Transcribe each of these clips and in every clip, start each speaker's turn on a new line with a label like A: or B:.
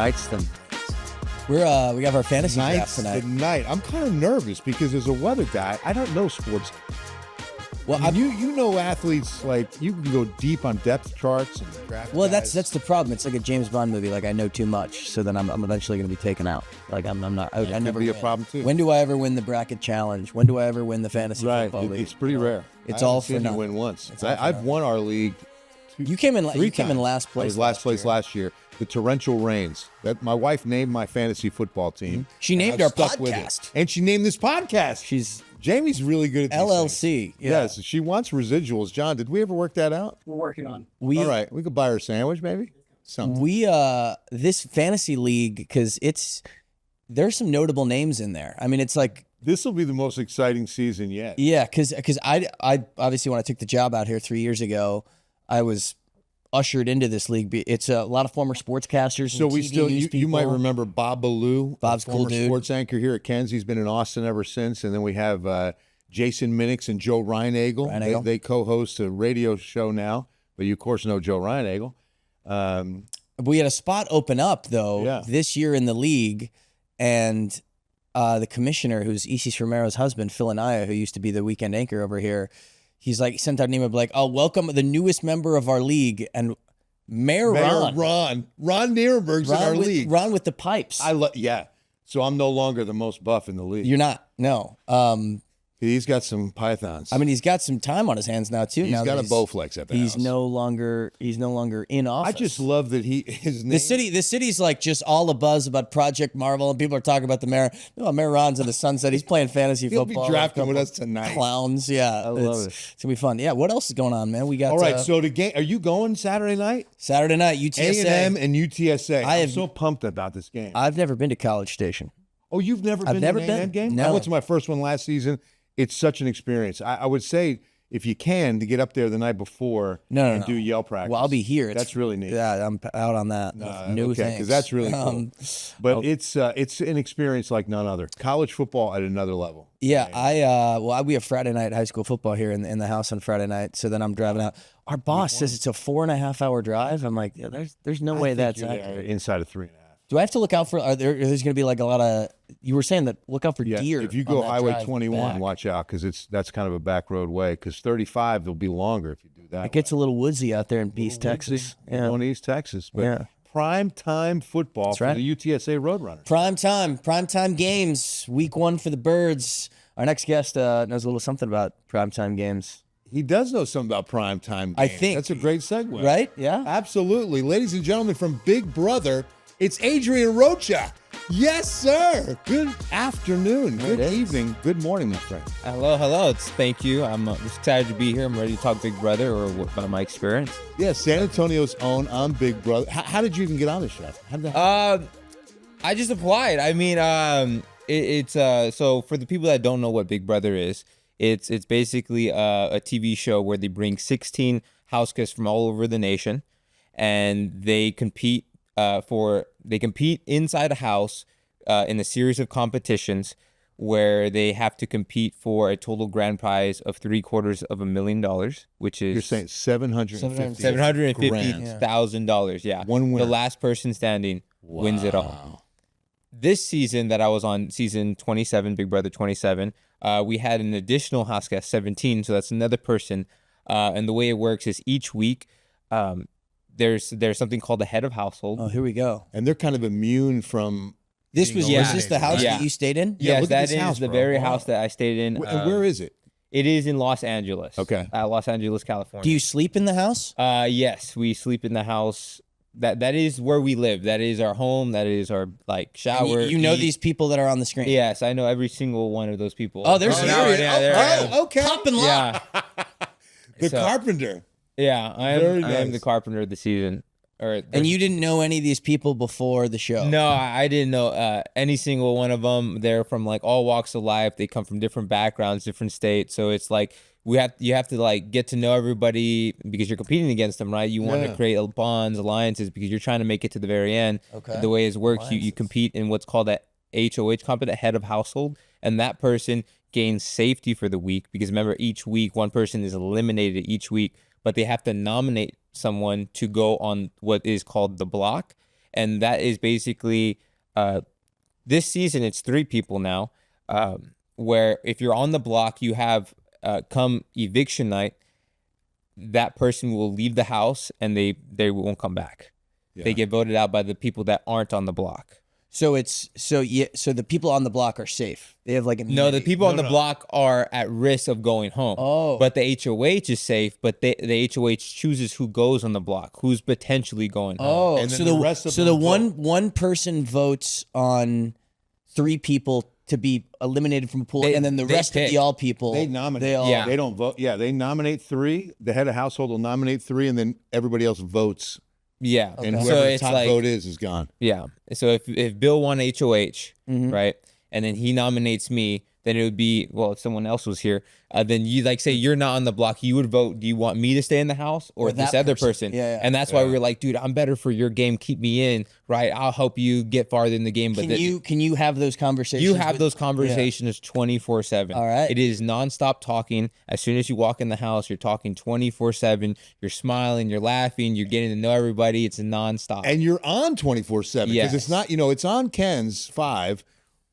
A: Knights then.
B: We got our fantasy draft tonight.
C: Tonight. I'm kind of nervous because as a weather guy, I don't know sports.
B: Well,
C: you know athletes, like you can go deep on depth charts and draft.
B: Well,
C: guys.
B: that's the problem. It's like a James Bond movie. Like I know too much, so then I'm eventually going to be taken out. Like I'm not. I never
C: be a
B: win.
C: problem too.
B: When do I ever win the bracket challenge? When do I ever win the fantasy football league?
C: It's pretty rare.
B: It's
C: I
B: all
C: haven't
B: for
C: seen you
B: nothing.
C: win once.
B: It's all for
C: I've
B: nothing.
C: won our league.
B: You came in.
C: Three
B: You came in
C: times.
B: last place.
C: I was last place last year. The torrential rains. That my wife named my fantasy football team.
B: She named
C: I've
B: our
C: stuck with it.
B: podcast.
C: And she named this podcast.
B: She's
C: Jamie's really good at these
B: LLC.
C: things.
B: Yeah.
C: Yes, she wants residuals. John, did we ever work that out?
D: We're working on.
C: All right, we could buy her a sandwich, maybe. Something.
B: We this fantasy league because there's some notable names in there. I mean, it's like
C: This will be the most exciting season yet.
B: yeah, because I obviously when I took the job out here 3 years ago, I was ushered into this league. It's a lot of former sportscasters.
C: So
B: and
C: we
B: TV
C: still,
B: news
C: you might
B: people.
C: remember Bob Ballou,
B: Bob's
C: former
B: cool dude.
C: sports anchor here at Ken's. He's been in Austin ever since. And then we have Jason Minix and Joe Reinagel.
B: Reinagel.
C: They co-host a radio show now, but you of course know Joe Reinagel.
B: We had a spot open up though this year in the league, and the commissioner, who's Isis Romero's husband, Phil Anaya, who used to be the weekend anchor over here, he's like sent out an email like, "Oh, welcome the newest member of our league," and Mayor Ron
C: Nierenberg's in our league.
B: Ron with the pipes.
C: Yeah. So I'm no longer the most buff in the league.
B: You're not. No.
C: He's got some pythons.
B: I mean, he's got some time on his hands now too.
C: He's
B: now
C: got
B: that
C: a Bowflex at the
B: He's
C: house.
B: no longer in office.
C: I just love that his name.
B: The city's like just all abuzz about Project Marvel, and people are talking about the mayor. No, Mayor Ron's in the sunset. He's playing fantasy
C: He'll
B: football.
C: be drafting with us tonight.
B: Clowns, yeah.
C: I love it.
B: It's gonna be fun. Yeah. What else is going on, man? We got
C: All right, so the game. Are you going Saturday night?
B: Saturday night UTSA.
C: A&M and UTSA. I'm
B: have-
C: so pumped about this game.
B: I've never been to College Station.
C: Oh, you've never been
B: never
C: to an A&M
B: been.
C: game?
B: No.
C: I went to my first one last season. It's such an experience. I would say if you can to get up there the night before and do yell practice.
B: Well, I'll be here.
C: That's really neat.
B: Yeah, I'm out on that. New
C: okay,
B: things.
C: because that's really cool. But it's an experience like none other. College football at another level.
B: Yeah, we have Friday night high school football here in the house on Friday night. So then I'm driving out. Our boss says it's a 4.5 hour drive. I'm like, yeah, there's no way that's accurate.
C: Inside of 3.5.
B: Do I have to look out for? There's going to be like a lot of. You were saying that look out for deer.
C: If you
B: on
C: go
B: that
C: Highway
B: drive
C: 21,
B: back.
C: watch out because that's kind of a back road way. Because 35 will be longer if you do that.
B: It gets a little woodsy out there in East Texas.
C: Yeah, going to East Texas. But
B: Yeah.
C: prime time football for
B: right.
C: the UTSA Roadrunners.
B: Prime time games. Week 1 for the Birds. Our next guest knows a little something about primetime games.
C: He does know something about prime time games.
B: I think.
C: That's a great segue.
B: Right? Yeah.
C: Absolutely. Ladies and gentlemen, from Big Brother, it's Adrian Rocha. Yes, sir. Good afternoon. Good evening. Good morning, my friend.
E: Hello. Thank you. I'm excited to be here. I'm ready to talk Big Brother or about my experience.
C: Yeah, San Antonio's own I'm Big Brother. How did you even get on the show? How did that
E: I just applied. I mean, it's so for the people that don't know what Big Brother is, it's basically a TV show where they bring 16 house guests from all over the nation, and they compete inside a house in a series of competitions where they have to compete for a total grand prize of $750,000, which is
C: You're saying
E: $750,000. Yeah,
C: One winner.
E: The last person standing wins it all. This season that I was on, season 27, Big Brother 27, we had an additional house guest, 17. So that's another person. And the way it works is each week, there's something called the head of household.
B: Oh, here we go.
C: And they're kind of immune from.
B: Was this the house
E: Yeah.
B: that you stayed in?
C: Yeah,
E: Yes,
C: look at
E: that
C: this
E: is
C: house,
E: the
C: bro.
E: very
C: Wow.
E: house that I stayed in.
C: And where is it?
E: It is in Los Angeles.
C: Okay.
E: Los Angeles, California.
B: Do you sleep in the house?
E: Yes, we sleep in the house. That is where we live. That is our home. That is our shower.
B: You know
E: eat.
B: these people that are on the screen.
E: Yes, I know every single one of those people.
B: Oh, there's
C: okay.
B: Pop and lock.
E: Yeah,
C: The
E: So-
C: carpenter.
E: yeah. I
C: Very
E: am the
C: nice.
E: carpenter of the season.
B: And you didn't know any of these people before the show?
E: No, I didn't know any single one of them. They're from all walks of life. They come from different backgrounds, different states. So it's you have to get to know everybody because you're competing against them, right? You want to create bonds, alliances because you're trying to make it to the very end.
B: Okay.
E: The way it works, you compete in what's called a HOH competition, head of household, and that person gains safety for the week because remember, each week one person is eliminated each week, but they have to nominate someone to go on what is called the block, and that is basically this season it's 3 people now. Where if you're on the block, you have come eviction night, that person will leave the house and they won't come back. Yeah. They get voted out by the people that aren't on the block.
B: So so the people on the block are safe. They have like immunity.
E: No, the people on the block are at risk of going home.
B: Oh.
E: But the HOH is safe, but the HOH chooses who goes on the block, who's potentially going home.
B: Oh,
C: and so the rest of
B: them one person votes on 3 people to be eliminated from a pool, and then the rest of the all people
C: they nominate. They don't vote. Yeah, they nominate 3. The head of household will nominate 3, and then everybody else votes.
E: Yeah,
C: and whoever the top vote is gone.
E: Yeah. So if Bill won HOH, right, and then he nominates me, then it would be, well, if someone else was here, then you like say you're not on the block, you would vote, do you want me to stay in the house or this other person?
B: Yeah.
E: And that's why we were like, dude, I'm better for your game. Keep me in, right? I'll help you get farther in the game. But
B: can you have those conversations?
E: You have those conversations 24/7.
B: All right.
E: It is nonstop talking. As soon as you walk in the house, you're talking 24/7. You're smiling, you're laughing, you're getting to know everybody. It's nonstop.
C: And you're on 24/7 because it's not, it's on Ken's 5.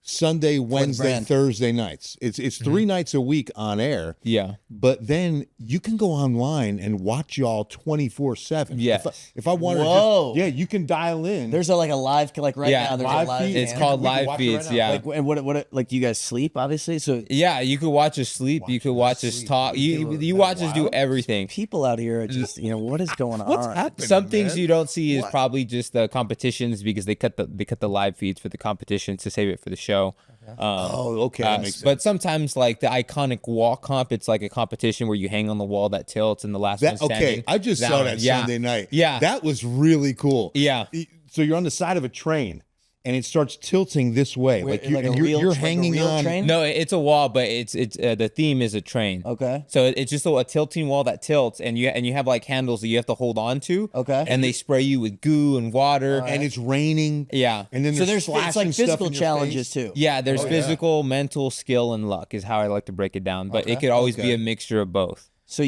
C: Sunday, Wednesday, Thursday nights. It's 3 nights a week on air.
E: Yeah.
C: But then you can go online and watch y'all 24/7.
E: Yeah.
C: If I wanted to you can dial in.
B: There's like a live now there's a live
C: feed.
E: It's called live feeds,
B: Like, and what like do you guys sleep obviously? So
E: yeah, you could watch us sleep, you could watch us talk. You watch us do everything.
B: People out here are just, what is going on?
C: What's happening?
E: Some things you don't see is probably just the competitions because they cut the live feeds for the competitions to save it for the show.
C: Okay. That makes sense.
E: But sometimes, like the iconic wall comp, it's like a competition where you hang on the wall that tilts and the last one standing.
C: Okay, I just saw that Sunday night.
E: Yeah,
C: that was really cool.
E: Yeah.
C: So you're on the side of a train, and it starts tilting this way, you're hanging on.
B: Train?
E: No, it's a wall, but it's the theme is a train.
B: Okay.
E: So it's just a tilting wall that tilts, and you have like handles that you have to hold on to.
B: Okay.
E: And they spray you with goo and water,
C: and it's raining.
E: Yeah.
C: And then
B: there's it's like physical challenges too.
E: Yeah, there's physical, mental, skill, and luck is how I like to break it down. But it could always be a mixture of both.
B: So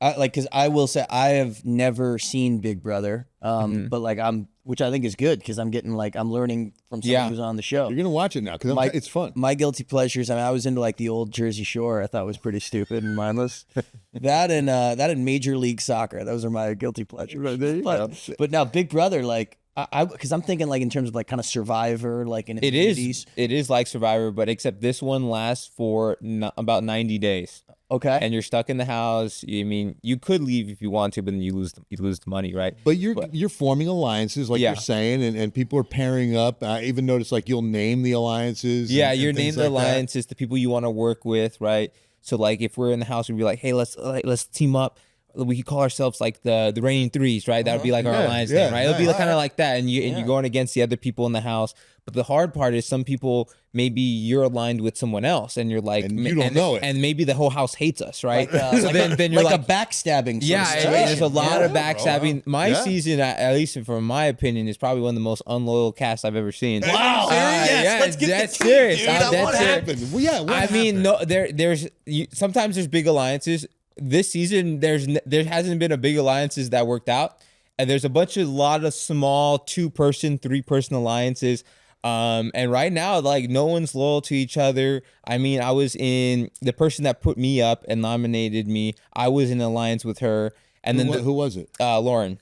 B: because I will say I have never seen Big Brother, but like which I think is good because I'm getting I'm learning from someone who's on the show.
C: You're gonna watch it now because it's fun.
B: My guilty pleasures. I mean, I was into like the old Jersey Shore. I thought was pretty stupid and mindless. that and Major League Soccer. Those are my guilty pleasures.
C: Right, there you go.
B: But now Big Brother, because I'm thinking in terms of kind of Survivor, in
E: it is like Survivor, but except this one lasts for about 90 days.
B: Okay.
E: And you're stuck in the house. I mean, you could leave if you want to, but then you lose the money, right?
C: But you're forming alliances, like you're saying, and people are pairing up. I even noticed you'll name the alliances.
E: Yeah, you're naming the alliances, the people you want to work with, right? So if we're in the house, we'd be like, hey, let's team up. We could call ourselves the reigning threes, right? That would be like our alliance name, right? It'll be kind of like that, and you're going against the other people in the house. But the hard part is some people, maybe you're aligned with someone else, and you're like,
C: and you don't know it,
E: and maybe the whole house hates us, right?
B: So then you're like a backstabbing.
E: There's a lot of backstabbing. My season, at least from my opinion, is probably one of the most unloyal casts I've ever seen.
B: Wow,
E: let's get serious.
C: What happened? Well, what happened?
E: No, there's sometimes there's big alliances. This season, there hasn't been a big alliances that worked out, and there's a lot of small 2-person, 3-person alliances. And right now, no one's loyal to each other. I mean, I was in the person that put me up and nominated me. I was in alliance with her, and
C: who was it?
E: Lauren.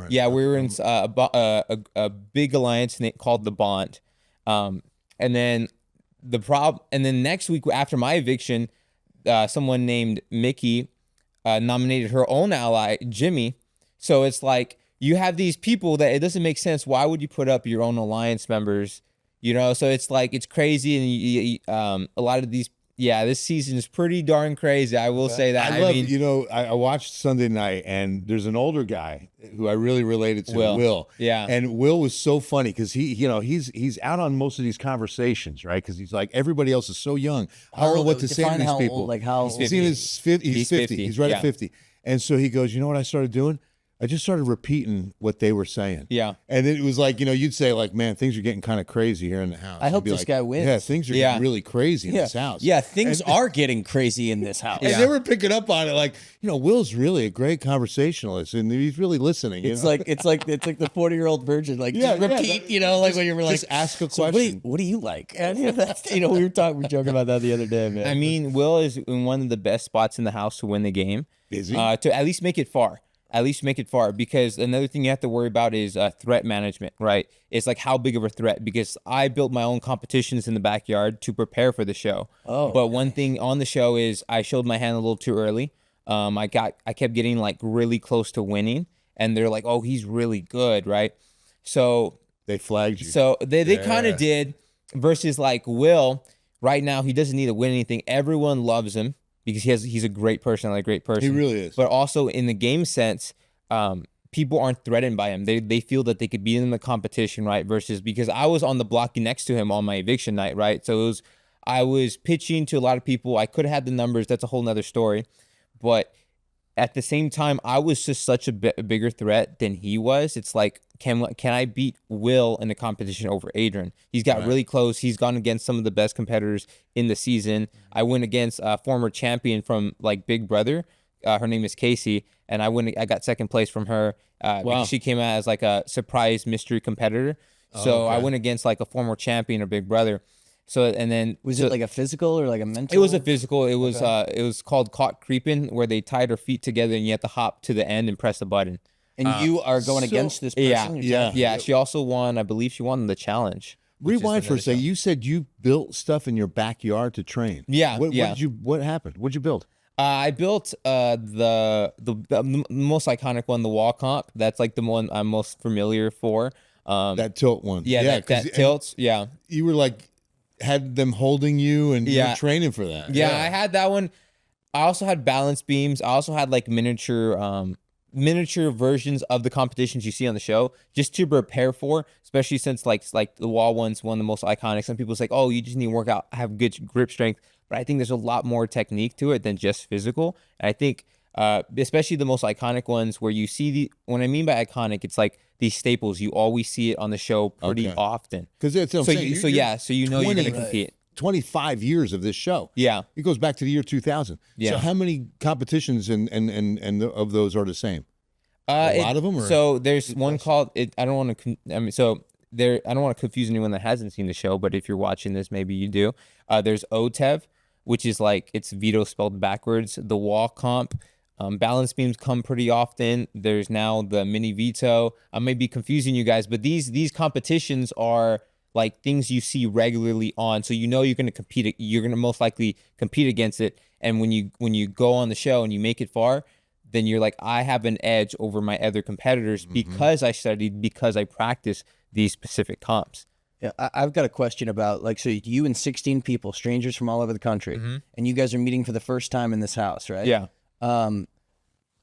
E: Yeah, we were in a big alliance called the Bond. And then next week after my eviction, someone named Mickey nominated her own ally, Jimmy. So it's you have these people that it doesn't make sense. Why would you put up your own alliance members? So it's it's crazy. And a lot of these, this season is pretty darn crazy. I will say that.
C: I watched Sunday night, and there's an older guy who I really related to, Will.
E: Yeah.
C: And Will was so funny because he's out on most of these conversations, right? Because he's everybody else is so young. I don't know what to say to these people.
B: How
C: he's in his 50. He's 50. He's right at 50. And so he goes, you know what I started doing? I just started repeating what they were saying.
E: Yeah.
C: And it was like, you'd say like, man, things are getting kind of crazy here in the house.
B: I hope this
C: like,
B: guy wins.
C: Yeah, things are getting really crazy in this house.
B: Yeah, things are getting crazy in this house.
C: And they were picking up on it like, Will's really a great conversationalist and he's really listening.
B: It's like the 40-year-old virgin. Like just repeat, like when you're like
C: just ask a
B: so
C: question.
B: What do you like? And we were joking about that the other day, man.
E: I mean, Will is in one of the best spots in the house to win the game.
C: Is he?
E: To at least make it far. Because another thing you have to worry about is threat management, right? It's like how big of a threat, because I built my own competitions in the backyard to prepare for the show. But one thing on the show is I showed my hand a little too early. I kept getting like really close to winning, and they're like, oh, he's really good, right? So
C: they flagged you.
E: So they kind of did, versus like Will, right now, he doesn't need to win anything. Everyone loves him, because he's a great person, a great person.
C: He really is.
E: But also in the game sense, people aren't threatened by him. They feel that they could be in the competition, right? Versus because I was on the block next to him on my eviction night, right? So I was pitching to a lot of people. I could have had the numbers. That's a whole nother story. But at the same time, I was just such a bigger threat than he was. It's like, can I beat Will in a competition over Adrian? He's got really close. He's gone against some of the best competitors in the season. I went against a former champion from like Big Brother. Her name is Casey, and I got second place from her. Because she came out as like a surprise mystery competitor. So I went against like a former champion of Big Brother. So and then
B: was it like a physical or like a mental?
E: It was a physical. It was called caught creeping, where they tied her feet together and you have to hop to the end and press the button.
B: And you are going against this person?
E: Yeah. She also won. I believe she won the challenge.
C: Rewind for a second. You said you built stuff in your backyard to train.
E: Yeah.
C: What happened? What'd you build?
E: I built the most iconic one, the wall comp. That's like the one I'm most familiar for.
C: That tilt one.
E: Yeah, that tilts. Yeah.
C: You were like, had them holding you and you were training for that.
E: Yeah, I had that one. I also had balance beams. I also had like miniature versions of the competitions you see on the show, just to prepare for, especially since like the wall one's one of the most iconic. Some people say, oh, you just need to work out, have good grip strength. But I think there's a lot more technique to it than just physical. And I think especially the most iconic ones, where you see when I mean by iconic, it's like these staples. You always see it on the show pretty often.
C: Because that's what I'm saying.
E: So you know you're going to compete.
C: 25 years of this show.
E: Yeah.
C: It goes back to the year 2000. Yeah. So how many competitions and of those are the same? A lot of them? Or?
E: So there's one called, I don't want to confuse anyone that hasn't seen the show, but if you're watching this, maybe you do. There's OTEV, which is like, it's veto spelled backwards. The wall comp. Balance beams come pretty often. There's now the mini veto. I may be confusing you guys, but these competitions are like things you see regularly on. So you know you're going to compete. You're going to most likely compete against it. And when you go on the show and you make it far, then you're like, I have an edge over my other competitors because I studied, because I practice these specific comps.
B: Yeah, I've got a question about, like, so you and 16 people, strangers from all over the country, and you guys are meeting for the first time in this house, right?
E: Yeah.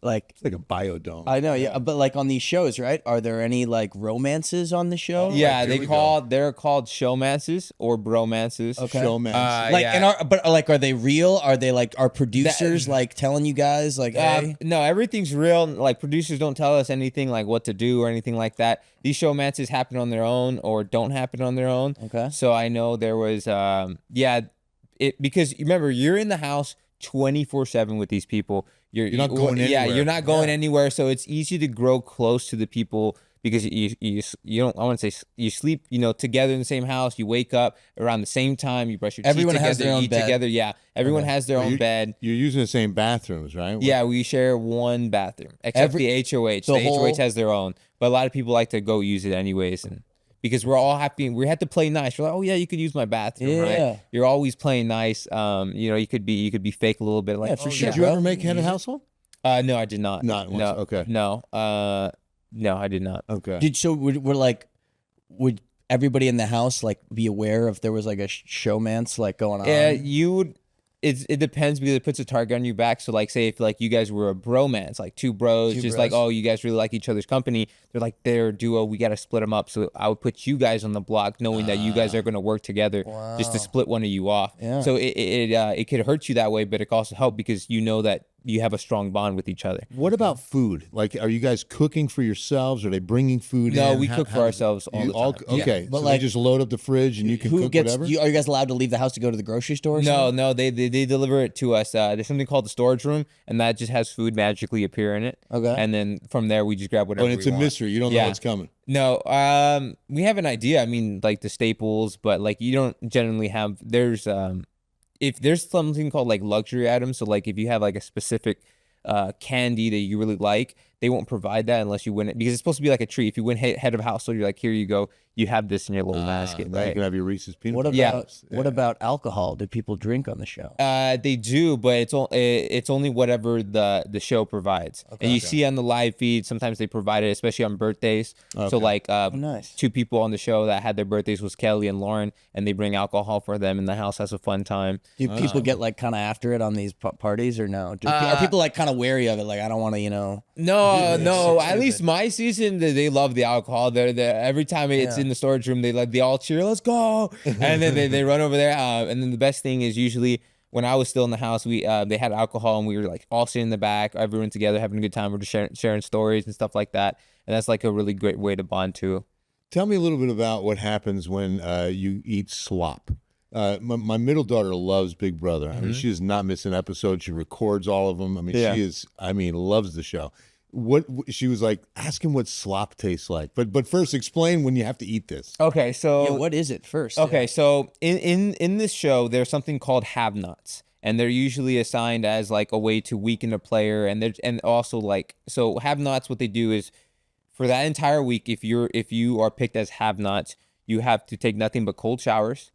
B: Like,
C: it's like a biodome.
B: I know, yeah, but like on these shows, right? Are there any like romances on the show?
E: Yeah, they're called showmances or bromances.
B: Okay.
C: Showmances.
B: Are they real? Are they like, are producers like telling you guys like, hey?
E: No, everything's real. Like, producers don't tell us anything like what to do or anything like that. These showmances happen on their own or don't happen on their own.
B: Okay.
E: So I know there was because remember, you're in the house 24/7 with these people. You're
C: not going anywhere.
E: Yeah, you're not going anywhere. So it's easy to grow close to the people because you don't. I want to say you sleep, together in the same house. You wake up around the same time. You brush your teeth together. Everyone has their own bed. Together. Yeah, everyone has their own bed.
C: You're using the same bathrooms, right?
E: Yeah, we share one bathroom except the HOH. The HOH has their own, but a lot of people like to go use it anyways, and because we're all happy, we had to play nice. We're like, oh yeah, you could use my bathroom, right? You're always playing nice. You could be fake a little bit, like
C: for sure. Did you ever make head of household?
E: No, I did not.
C: Not once.
E: No.
C: Okay.
E: No. No, I did not.
C: Okay.
B: Would everybody in the house like be aware if there was like a showmance like going on?
E: Yeah, you would. It depends because it puts a target on your back. So like, say if like you guys were a bromance, like two bros, like, oh, you guys really like each other's company. They're like, they're a duo. We got to split them up. So I would put you guys on the block, knowing that you guys are going to work together, just to split one of you off.
B: Yeah.
E: So it could hurt you that way, but it could also help because you know that you have a strong bond with each other.
C: What about food? Like, are you guys cooking for yourselves? Are they bringing food in?
E: No, we cook for ourselves all the time.
C: Okay,
B: But
C: so
B: like,
C: they just load up the fridge and you can cook whatever?
B: Are you guys allowed to leave the house to go to the grocery store? Or
E: No, they deliver it to us. There's something called the storage room, and that just has food magically appear in it.
B: Okay.
E: And then from there, we just grab whatever
C: and it's
E: we
C: a
E: want.
C: mystery. You don't know what's coming.
E: No, we have an idea. I mean, like the staples, but like you don't generally have. There's if there's something called like luxury items. So like if you have like a specific candy that you really like, they won't provide that unless you win it, because it's supposed to be like a treat. If you win head of household, you're like, here you go, you have this in your little basket.
C: Now
E: right?
C: you can have your Reese's peanut
B: What
C: butter.
B: about what about alcohol? Do people drink on the show?
E: They do, but it's only whatever the show provides. And you see on the live feed, sometimes they provide it, especially on birthdays. So like
B: nice.
E: 2 people on the show that had their birthdays was Kelly and Lauren, and they bring alcohol for them, and the house has a fun time.
B: Do people get like kind of after it on these parties, or no? Are people like kind of wary of it? Like, I don't want to,
E: No. At least my season, they love the alcohol. They're every time it's in the storage room, they all cheer, let's go, and then they run over there. And then the best thing is usually when I was still in the house, they had alcohol and we were like all sitting in the back, everyone together having a good time. We're just sharing stories and stuff like that, and that's like a really great way to bond too.
C: Tell me a little bit about what happens when you eat slop. My middle daughter loves Big Brother. I mean, she does not miss an episode. She records all of them. I mean, she is. I mean, loves the show. What she was like, ask him what slop tastes like. But first, explain when you have to eat this.
E: Okay, so
B: what is it first?
E: Okay, so in this show, there's something called have-nots, and they're usually assigned as like a way to weaken a player, and also like, so have-nots, what they do is for that entire week, if you are picked as have-nots, you have to take nothing but cold showers,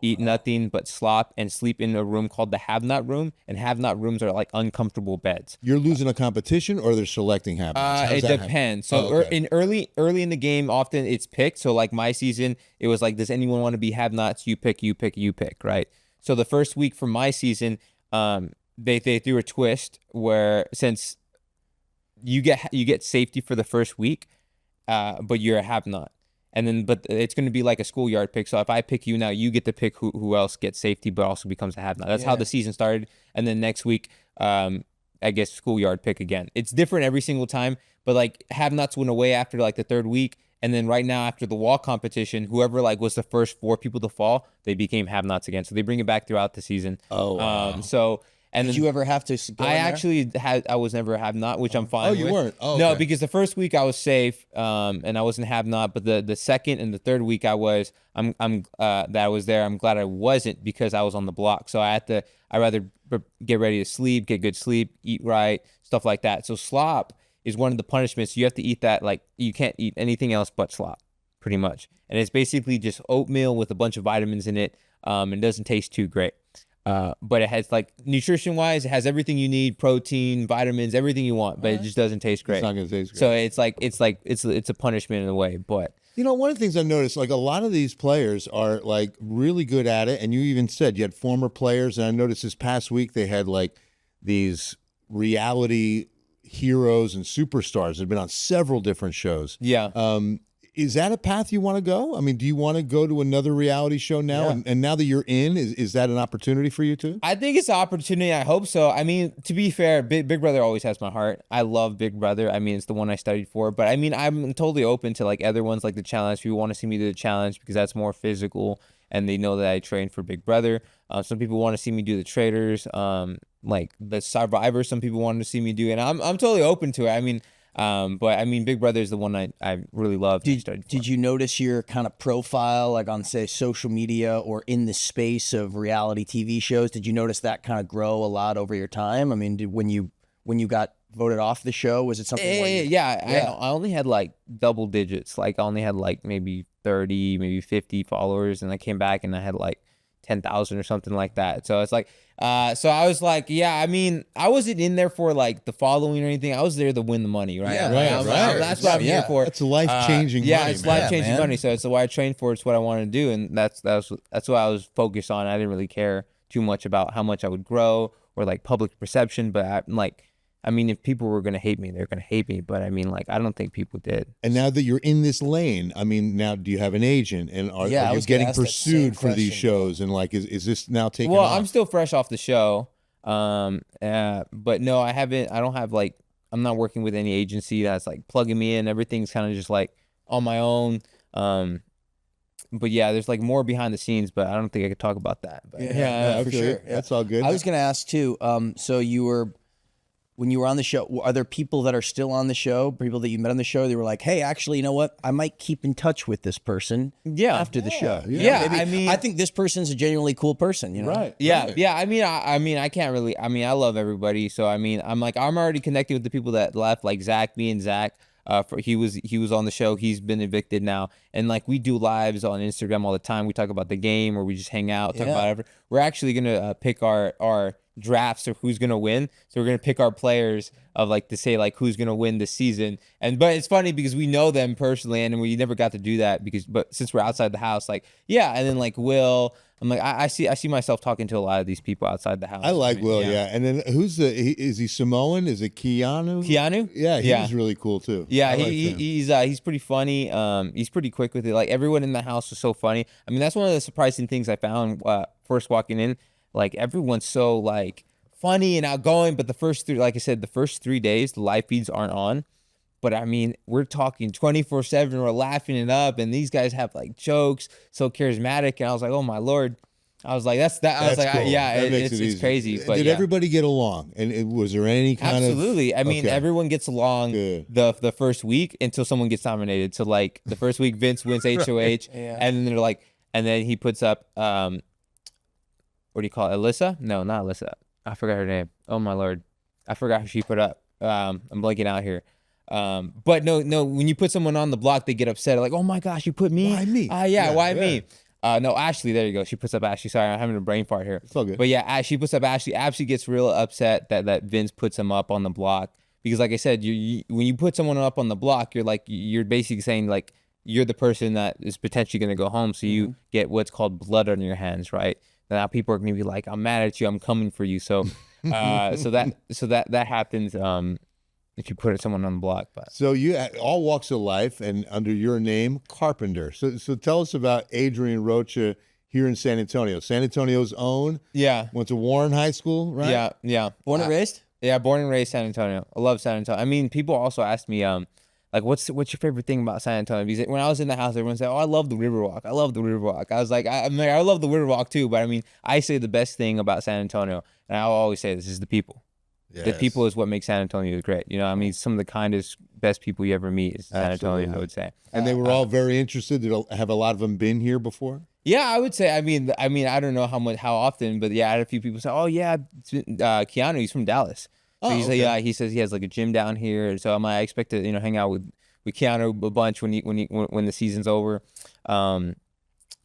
E: eat nothing but slop, and sleep in a room called the have-not room. And have-not rooms are like uncomfortable beds.
C: You're losing a competition, or they're selecting have-nots?
E: It depends. So in early in the game, often it's picked. So like my season, it was like, does anyone want to be have-nots? You pick, right? So the first week for my season, they threw a twist where, since you get safety for the first week, but you're a have-not. And then, but it's going to be like a schoolyard pick. So if I pick you now, you get to pick who else gets safety, but also becomes a have-not. That's how the season started. And then next week, I guess schoolyard pick again. It's different every single time, but like have-nots went away after like the 3rd week. And then right now, after the wall competition, whoever like was the first 4 people to fall, they became have-nots again. So they bring it back throughout the season.
C: Oh, wow.
B: And did you ever have to go
E: I was never a have-not, which I'm fine with.
C: Oh, you weren't? Oh,
E: no,
C: okay.
E: because the first week I was safe, and I wasn't have-not. But the second and the 3rd week I was, that I was there. I'm glad I wasn't, because I was on the block. So I'd rather get ready to sleep, get good sleep, eat right, stuff like that. So slop is one of the punishments. You have to eat that. Like, you can't eat anything else but slop, pretty much. And it's basically just oatmeal with a bunch of vitamins in it. It doesn't taste too great. But it has, like, nutrition-wise, it has everything you need: protein, vitamins, everything you want. But it just doesn't taste great.
C: It's not gonna taste great.
E: So it's a punishment in a way. But
C: one of the things I've noticed, like, a lot of these players are like really good at it. And you even said you had former players, and I noticed this past week they had like these reality heroes and superstars that have been on several different shows.
E: yeah.
C: Is that a path you want to go? I mean, do you want to go to another reality show now?
B: Yeah.
C: And now that you're in, is that an opportunity for you too?
E: I think it's an opportunity. I hope so. I mean, to be fair, Big Brother always has my heart. I love Big Brother. I mean, it's the one I studied for. But I mean, I'm totally open to like other ones, like the challenge. People want to see me do the challenge because that's more physical, and they know that I train for Big Brother. Some people want to see me do the traders, like the Survivor. Some people want to see me do, and I'm totally open to it. I mean. But I mean, Big Brother is the one I really love.
B: Did you notice your kind of profile, like on, say, social media or in the space of reality TV shows? Did you notice that kind of grow a lot over your time? I mean, when you got voted off the show, was it something?
E: I only had like double digits. Like I only had like maybe 30, maybe 50 followers, and I came back and I had like 10,000 or something like that. So it's like, so I was like, yeah, I mean, I wasn't in there for like the following or anything. I was there to win the money, right?
B: Yeah,
C: right.
E: That's what I'm here for.
C: It's life-changing
E: yeah,
C: money.
E: it's life-changing money. So it's what I trained for. It's what I wanted to do, and that's what I was focused on. I didn't really care too much about how much I would grow or like public perception, but I mean, if people were going to hate me, they're going to hate me. But I mean, like, I don't think people did.
C: And now that you're in this lane, I mean, now do you have an agent? And are you getting pursued for these shows? And like, is this now taking off?
E: I'm still fresh off the show. But no, I haven't. I don't have like. I'm not working with any agency that's like plugging me in. Everything's kind of just like on my own. But yeah, there's like more behind the scenes, but I don't think I could talk about that. But
C: yeah, for sure. Yeah. That's all good.
B: I was going to ask too. So when you were on the show, are there people that are still on the show, people that you met on the show? They were like, hey, actually, you know what? I might keep in touch with this person after the show.
E: Yeah.
B: Maybe,
E: I mean,
B: I think this person's a genuinely cool person, you know?
C: Right.
E: Yeah.
C: Right.
E: Yeah. I mean, I can't really, I love everybody. So, I mean, I'm already connected with the people that left, like Zach, me and Zach. He was on the show. He's been evicted now, and like we do lives on Instagram all the time. We talk about the game, or we just hang out, talk about everything. We're actually gonna pick our drafts of who's gonna win. So we're gonna pick our players of like to say like who's gonna win this season. But it's funny because we know them personally, and we never got to do that but since we're outside the house, like and then like Will. I'm like I see myself talking to a lot of these people outside the house.
C: I like Will, and then is he Samoan? Is it Keanu? Yeah, he's really cool too.
E: Yeah, he's pretty funny. He's pretty quick with it. Like everyone in the house was so funny. I mean, that's one of the surprising things I found first walking in. Like everyone's so like funny and outgoing, but the first 3 days the live feeds aren't on. But I mean, we're talking 24/7. We're laughing it up, and these guys have like jokes, so charismatic. And I was like, oh my Lord. I was like, that's that. I was like,
C: cool.
E: It's crazy. But
C: did everybody get along? And was there any kind
E: Absolutely. I mean, everyone gets along the first week until someone gets nominated. So like the first week, Vince wins HOH, and then they're like, and then he puts up, what do you call it? Alyssa? No, not Alyssa. I forgot her name. Oh my Lord, I forgot who she put up. I'm blanking out here. But no, when you put someone on the block, they get upset. Like, oh my gosh, you put me?
C: Why me?
E: Why me? No, Ashley, there you go. She puts up Ashley. Sorry, I'm having a brain fart here.
C: It's all good.
E: But yeah, she puts up Ashley. Ashley gets real upset that Vince puts him up on the block. Because like I said, when you put someone up on the block, you're basically saying like, you're the person that is potentially going to go home. So you get what's called blood on your hands, right? Now people are going to be like, I'm mad at you. I'm coming for you. So, so that happens. If you put someone on the block. But
C: so you all walks of life, and under your name, Carpenter. So tell us about Adrian Rocha here in San Antonio. San Antonio's own.
E: Yeah.
C: Went to Warren High School, right?
E: Yeah.
B: Born and raised?
E: Yeah, born and raised San Antonio. I love San Antonio. I mean, people also ask me, like, what's your favorite thing about San Antonio? Because when I was in the house, everyone said, oh, I love the Riverwalk. I love the Riverwalk. I was like, I love the Riverwalk too. But I mean, I say the best thing about San Antonio, and I'll always say this, is the people. Yes. The people is what makes San Antonio great. You know, I mean, some of the kindest, best people you ever meet is San Antonio, I would say.
C: And they were all very interested. Have a lot of them been here before?
E: Yeah, I would say. I mean, I don't know how often, but yeah, I had a few people say, "Oh yeah, Keanu, he's from Dallas." So he's like, yeah, he says he has like a gym down here, and so I expect to hang out with Keanu a bunch when the season's over.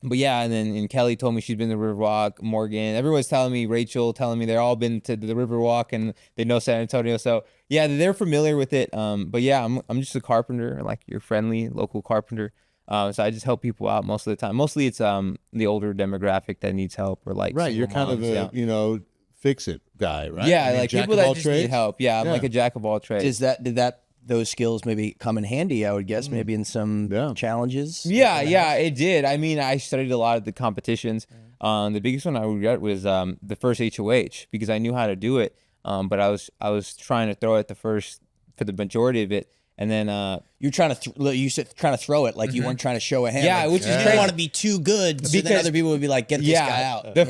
E: But yeah, and Kelly told me she's been to the Riverwalk. Morgan, everyone's telling me, Rachel telling me they're all been to the Riverwalk and they know San Antonio. So yeah, they're familiar with it. But yeah, I'm just a carpenter, like your friendly local carpenter. So I just help people out most of the time. Mostly it's the older demographic that needs help, or like
C: right. You're kind of a fix it guy, right?
E: Yeah, like people that just need help. Yeah, I'm like a jack of all trades.
B: Did those skills maybe come in handy, I would guess, maybe in some challenges?
E: Yeah, it did. I mean, I studied a lot of the competitions. The biggest one I regret was the first HOH, because I knew how to do it, but I was trying to throw it for the majority of it. And then
B: you're trying to throw it like you weren't trying to show a hand.
E: Yeah,
B: like,
E: which is
B: you didn't want to be too good, so then other people would be like, "Get this guy out."
E: The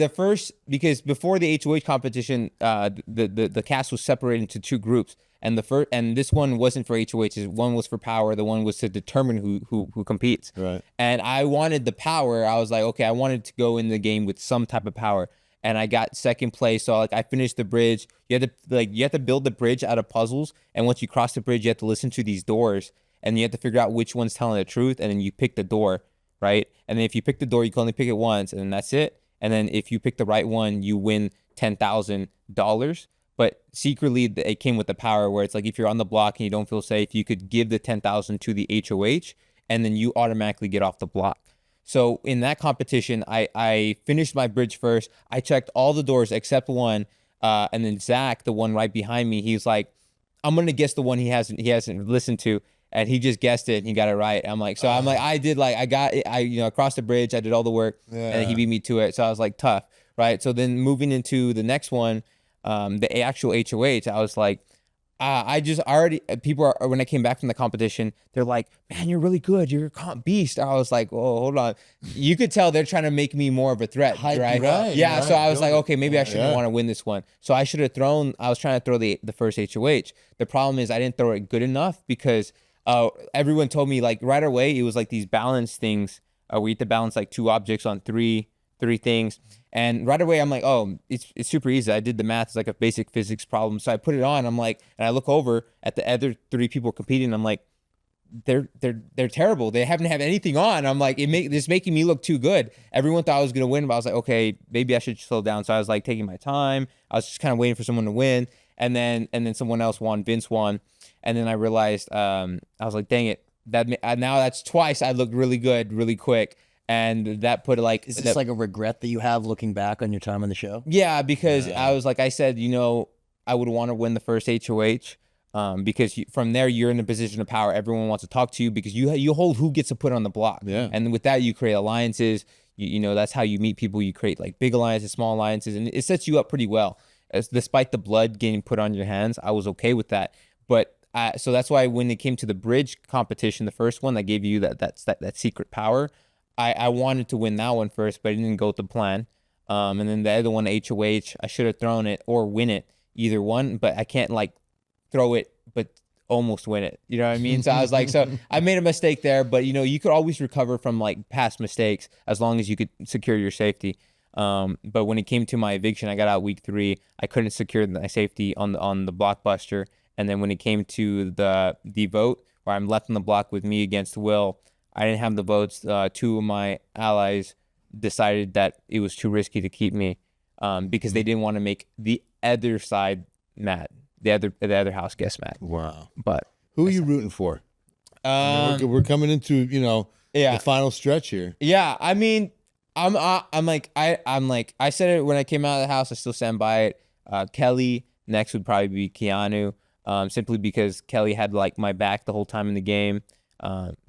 E: first because before the HOH competition, the cast was separated into two groups, and this one wasn't for HOHs. One was for power. The one was to determine who competes.
C: Right.
E: And I wanted the power. I was like, okay, I wanted to go in the game with some type of power. And I got second place, so I finished the bridge. You have to build the bridge out of puzzles, and once you cross the bridge, you have to listen to these doors, and you have to figure out which one's telling the truth, and then you pick the door, right? And then if you pick the door, you can only pick it once, and then that's it. And then if you pick the right one, you win $10,000. But secretly, it came with the power where it's like if you're on the block and you don't feel safe, you could give the $10,000 to the HOH, and then you automatically get off the block. So in that competition, I finished my bridge first. I checked all the doors except one, and then Zach, the one right behind me, he's like, "I'm gonna guess the one he hasn't listened to," and he just guessed it and he got it right. I'm like, I got it. I crossed the bridge. I did all the work, and he beat me to it. So I was like, tough. right? So then moving into the next one, the actual HOH, I was like, people are, when I came back from the competition, they're like, man, you're really good. You're a comp beast. I was like, oh, hold on. You could tell they're trying to make me more of a threat, right? Yeah. So I was like, okay, maybe I shouldn't want to win this one. So I should have I was trying to throw the first HOH. The problem is I didn't throw it good enough because everyone told me like right away, it was like these balance things. We had to balance like 2 objects on three things. And right away, I'm like, oh, it's super easy. I did the math. It's like a basic physics problem. So I put it on. I'm like, and I look over at the other 3 people competing. I'm like, they're terrible. They haven't had anything on. I'm like, it's making me look too good. Everyone thought I was gonna win, but I was like, okay, maybe I should slow down. So I was like taking my time. I was just kind of waiting for someone to win, and then someone else won. Vince won, and then I realized I was like, dang it, now that's twice I looked really good, really quick. And that put like...
B: Is this like a regret that you have looking back on your time on the show?
E: Yeah, because I was like, I said, I would want to win the first HOH because from there, you're in a position of power. Everyone wants to talk to you because you hold who gets to put on the block.
C: Yeah.
E: And with that, you create alliances. You know, that's how you meet people. You create like big alliances, small alliances, and it sets you up pretty well. Despite the blood getting put on your hands, I was okay with that. But so that's why when it came to the bridge competition, the first one that gave you that secret power, I wanted to win that one first, but it didn't go to plan. And then the other one, HOH, I should have thrown it or win it, either one, but I can't like throw it, but almost win it. You know what I mean? So I was like, so I made a mistake there, but you could always recover from like past mistakes as long as you could secure your safety. But when it came to my eviction, I got out week 3. I couldn't secure my safety on the blockbuster. And then when it came to the vote, where I'm left on the block with me against Will, I didn't have the votes. 2 of my allies decided that it was too risky to keep me because they didn't want to make the other side mad, the other house guest mad.
C: Wow.
E: But
C: who are you rooting for? We're coming into the final stretch here.
E: Yeah, I mean, I'm like I said it when I came out of the house. I still stand by it. Kelly next would probably be Keanu, simply because Kelly had like my back the whole time in the game.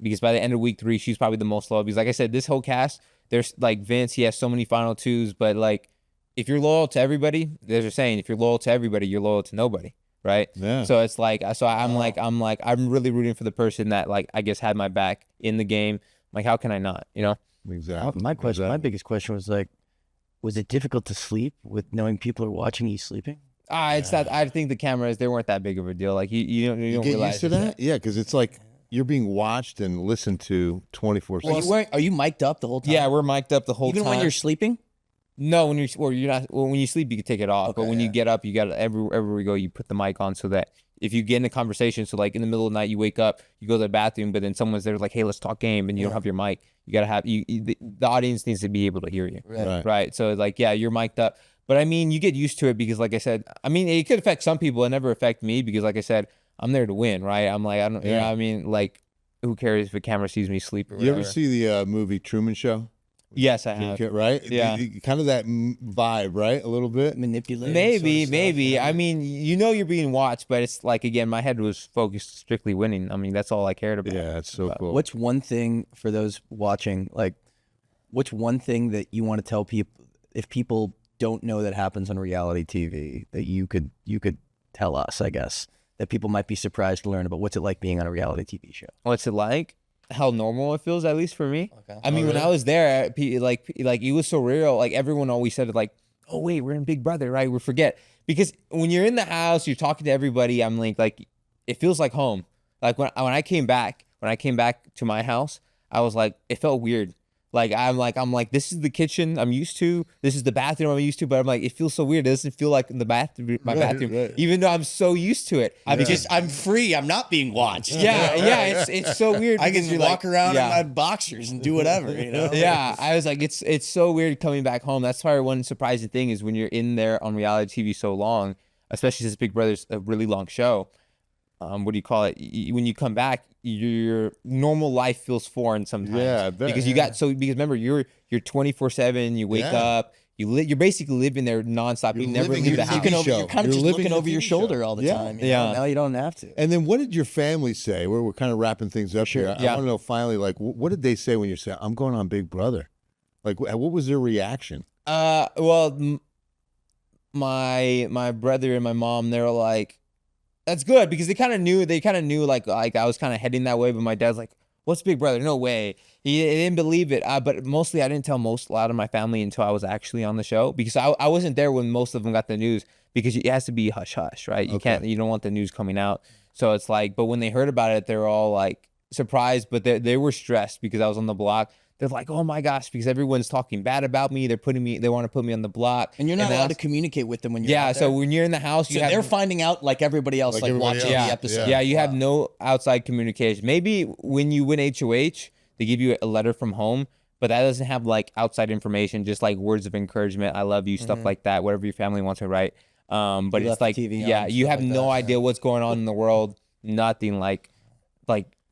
E: Because by the end of week 3, she's probably the most loyal. Because like I said, this whole cast, there's like Vince, he has so many final 2s, but like if you're loyal to everybody, there's a saying, if you're loyal to everybody, you're loyal to nobody, right? Yeah. So it's like, I'm really rooting for the person that like I guess had my back in the game. Like, how can I not?
C: Exactly.
B: My biggest question was like, was it difficult to sleep with knowing people are watching you sleeping?
E: It's that I think the cameras, they weren't that big of a deal. Like you don't
C: get
E: realize
C: used to that. Yeah, because it's like you're being watched and listened to 24/7.
B: Are you mic'd up the whole time?
E: Yeah, we're mic'd up the whole time.
B: Even when you're sleeping?
E: No, when you're not. Well, when you sleep, you can take it off. Okay, but when you get up, you got everywhere we go, you put the mic on so that if you get in a conversation, so like in the middle of the night, you wake up, you go to the bathroom, but then someone's there like, hey, let's talk game, and you don't have your mic. You gotta have the audience needs to be able to hear you. Right. So like, yeah, you're mic'd up. But I mean, you get used to it because, like I said, I mean, it could affect some people. It never affect me because, like I said, I'm there to win, right? I'm like, I don't, you know what I mean? Like, who cares if a camera sees me sleep or whatever.
C: You ever see the movie Truman Show?
E: Yes, I have.
C: Right?
E: Yeah.
C: Kind of that vibe, right? A little bit?
B: Manipulated.
E: Maybe. I mean, you're being watched, but it's like, again, my head was focused strictly winning. I mean, that's all I cared about.
C: Yeah, that's so cool.
B: What's one thing for those watching, like, what's one thing that you want to tell people, if people don't know that happens on reality TV, that you could tell us, I guess, that people might be surprised to learn about? What's it like being on a reality TV show?
E: What's it like? How normal it feels, at least for me.
B: Okay.
E: I mean, when I was there, like it was so real. Like everyone always said it, like, oh wait, we're in Big Brother, right? We forget, because when you're in the house, you're talking to everybody. I'm like it feels like home. Like when I came back to my house, I was like, it felt weird. Like I'm like, this is the kitchen I'm used to. This is the bathroom I'm used to. But I'm like, it feels so weird. It doesn't feel like the bathroom,
C: right.
E: even though I'm so used to it.
B: I'm free. I'm not being watched.
E: Yeah. It's so weird.
B: I can walk around in my boxers and do whatever.
E: Yeah, I was like, it's so weird coming back home. That's probably one surprising thing is when you're in there on reality TV so long, especially since Big Brother's a really long show. What do you call it? When you come back, your normal life feels foreign sometimes.
C: Yeah, I bet.
E: Because because remember you're 24/7. You wake up. You're basically living there nonstop. You never leave the house.
B: You're kind of just looking over your shoulder all the time.
E: Yeah.
B: Now you don't have to.
C: And then what did your family say? We're kind of wrapping things up here. I want to know finally, like, what did they say when you said, I'm going on Big Brother? Like, what was their reaction?
E: Well, my brother and my mom, they were like, that's good, because they kind of knew like I was kind of heading that way, but my dad's like, what's Big Brother? No way. He didn't believe it. But mostly I didn't tell a lot of my family until I was actually on the show, because I wasn't there when most of them got the news, because it has to be hush hush, right? You don't want the news coming out. So it's like, but when they heard about it, they were all like surprised, but they were stressed because I was on the block. They're like, oh my gosh, because everyone's talking bad about me. They want to put me on the block.
B: And you're not allowed to communicate with them when you're out there.
E: So when you're in the house,
B: they're finding out like everybody else, like watching the episode.
E: Yeah, you have no outside communication. Maybe when you win HOH, they give you a letter from home, but that doesn't have like outside information, just like words of encouragement, I love you, stuff like that, whatever your family wants to write. But it's like, you have no idea what's going on in the world. Nothing like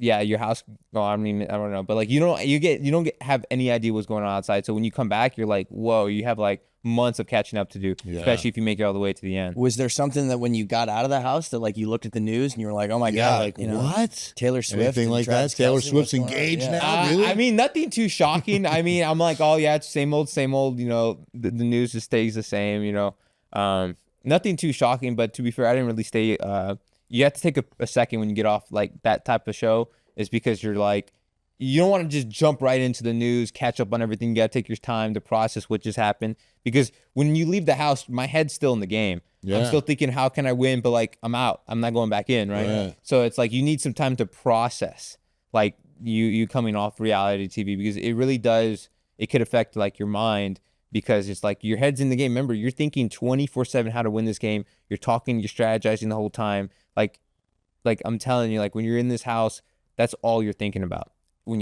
E: your house. Well, I don't know, but like you don't have any idea what's going on outside. So when you come back, you're like, whoa, you have like months of catching up to do, especially if you make it all the way to the end.
B: Was there something that when you got out of the house that like you looked at the news and you were like, oh my god,
C: like what?
B: Taylor Swift,
C: anything like that? Taylor Swift's engaged now. Really?
E: I mean, nothing too shocking. I mean, I'm like, oh yeah, it's same old. The news just stays the same. Nothing too shocking. But to be fair, I didn't really stay. You have to take a second when you get off like that type of show, is because you're like, you don't want to just jump right into the news, catch up on everything. You got to take your time to process what just happened, because when you leave the house, my head's still in the game. I'm still thinking, how can I win? But like, I'm out. I'm not going back in, right? So it's like you need some time to process, like you coming off reality TV, because it really does. It could affect like your mind, because it's like your head's in the game. Remember, you're thinking 24/7 how to win this game. You're talking, you're strategizing the whole time. Like I'm telling you, like when you're in this house, that's all you're thinking about.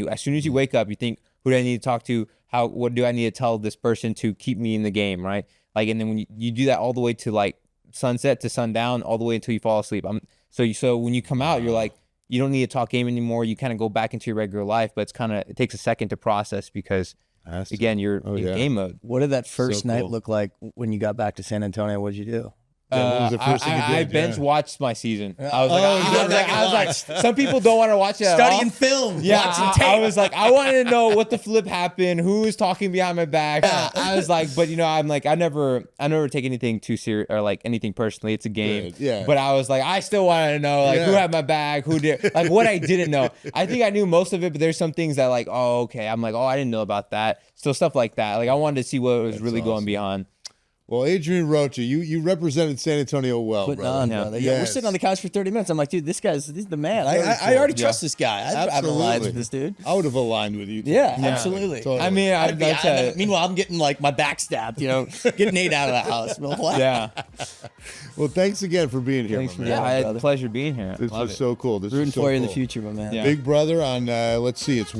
E: As soon as you wake up, you think, who do I need to talk to? What do I need to tell this person to keep me in the game, right? Like, and then when you do that all the way to like sunset to sundown, all the way until you fall asleep. So when you come out, you're like, you don't need to talk game anymore. You kind of go back into your regular life, but it takes a second to process, because again, you're in game mode.
B: What did that first night look like when you got back to San Antonio? What did you do?
C: What was the first thing you did?
E: I binge watched my season. I was like, some people don't want to watch it.
B: Studying film, watching tape.
E: I was like, I wanted to know what the flip happened, who was talking behind my back. I was like, but I'm like, I never take anything too serious or like anything personally. It's a game. But I was like, I still wanted to know like who had my back, who did, like what I didn't know. I think I knew most of it, but there's some things that like, oh okay, I'm like, oh I didn't know about that. So stuff like that. Like I wanted to see what was really going behind.
C: Well, Adrian Rocha, you represented San Antonio well,
B: Putting
C: brother.
B: on, brother. Yeah, we're sitting on the couch for 30 minutes. I'm like, dude, he's the man. I already trust this guy. I've aligned with this dude.
C: I would have aligned with you too.
B: Yeah, absolutely.
C: Totally.
E: I mean,
B: meanwhile, I'm getting like my back stabbed, getting Nate out of the house.
E: Yeah.
C: Well, thanks again for being here, my man.
E: Yeah, I had a pleasure being here.
C: This was so cool.
B: Rooting for you in the future, my man.
E: Yeah.
C: Big Brother on, let's see, it's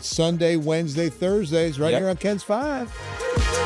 C: Sunday, Wednesday, Thursdays, right here on Ken's 5.